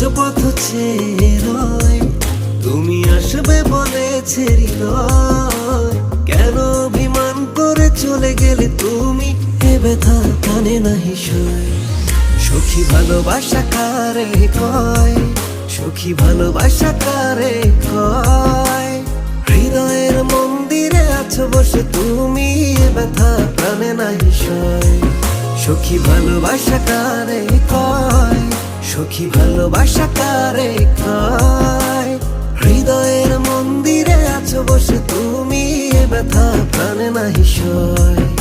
আজ পথ চেয়ে রয়, তুমি আসবে বলেছে হৃদয়। কেন অভিমান করে চলে গেলে তুমি, এ ব্যথা কানে নাহি সয়। সখী ভালোবাসা কারে কয়, সখী ভালোবাসা কারে কয়। হৃদয়ের মন্দিরে আছো বসে তুমি, এ ব্যথা প্রাণে নাহি সয়। সখী ভালোবাসা কারে কয়, সখী ভালোবাসা কারে কয়। হৃদয়ের মন্দিরে আছো বসে তুমি, এ ব্যথা প্রাণে নাহি সয়।